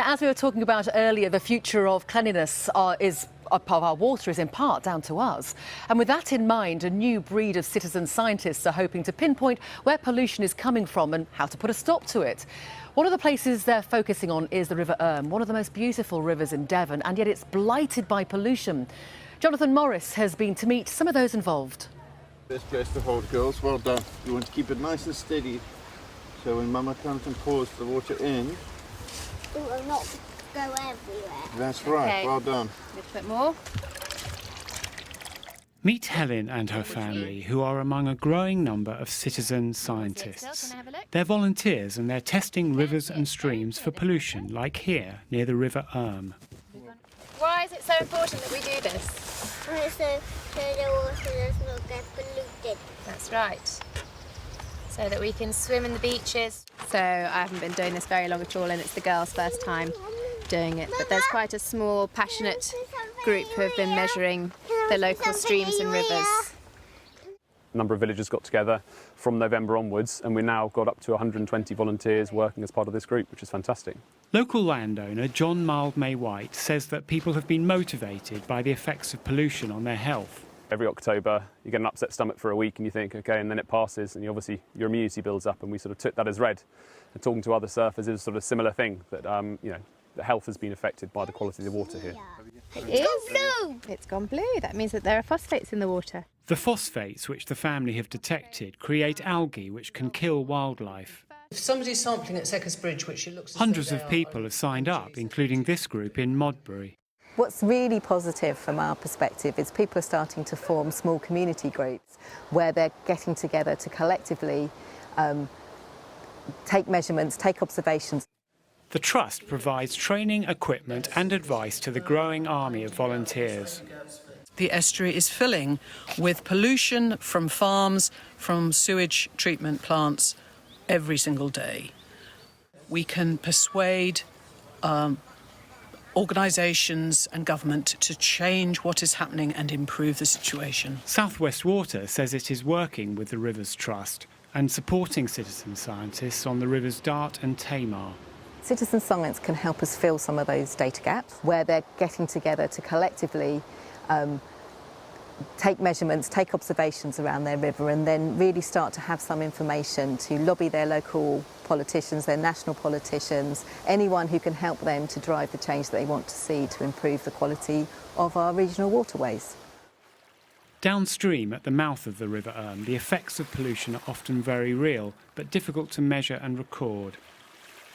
Now, as we were talking about earlier, the future of cleanliness of our water is in part down to us. And with that in mind, a new breed of citizen scientists are hoping to pinpoint where pollution is coming from and how to put a stop to it. One of the places they're focusing on is the River Erm, one of the most beautiful rivers in Devon, and yet it's blighted by pollution. Jonathan Morris has been to meet some of those involved. Best place to hold, girls. Well done. You want to keep it nice and steady, so when Mama comes and pours the water in, it will not go everywhere. That's right. Okay. Well done. A little bit more. Meet Helen and her family, who are among a growing number of citizen scientists. They're volunteers and they're testing rivers and streams for pollution, like here, near the River Erm. Why is it so important that we do this? So the water does not get polluted. That's right. So that we can swim in the beaches. So I haven't been doing this very long at all, and it's the girls' first time doing it. But there's quite a small, passionate group who have been measuring the local streams and rivers. A number of villagers got together from November onwards, and we've now got up to 120 volunteers working as part of this group, which is fantastic. Local landowner John Mildmay White says that people have been motivated by the effects of pollution on their health. Every October, you get an upset stomach for a week and you think, OK, and then it passes, and obviously your immunity builds up, and we sort of took that as read. And talking to other surfers is sort of a similar thing, that, the health has been affected by the quality of the water here. It is. It's gone blue. That means that there are phosphates in the water. The phosphates, which the family have detected, create algae which can kill wildlife. If somebody's sampling at Seckers Bridge, which it looks as Hundreds though of they people have signed up, including this group in Modbury. What's really positive from our perspective is people are starting to form small community groups where they're getting together to collectively take measurements, take observations. The Trust provides training, equipment and advice to the growing army of volunteers. The estuary is filling with pollution from farms, from sewage treatment plants every single day. We can persuade organisations and government to change what is happening and improve the situation. South West Water says it is working with the Rivers Trust and supporting citizen scientists on the rivers Dart and Tamar. Citizen science can help us fill some of those data gaps where they're getting together to collectively take measurements, take observations around their river, and then really start to have some information to lobby their local politicians, their national politicians, anyone who can help them to drive the change that they want to see to improve the quality of our regional waterways. Downstream at the mouth of the River Erm, the effects of pollution are often very real, but difficult to measure and record.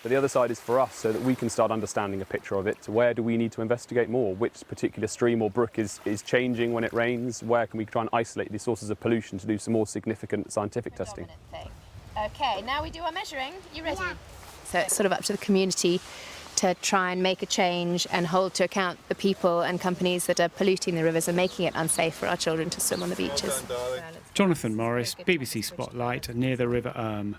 But the other side is for us, so that we can start understanding a picture of it. So where do we need to investigate more? Which particular stream or brook is changing when it rains? Where can we try and isolate these sources of pollution to do some more significant scientific testing? OK, now we do our measuring. You ready? Yeah. So it's sort of up to the community to try and make a change and hold to account the people and companies that are polluting the rivers and making it unsafe for our children to swim on the beaches. Jonathan Morris, BBC Spotlight, near the River Erm.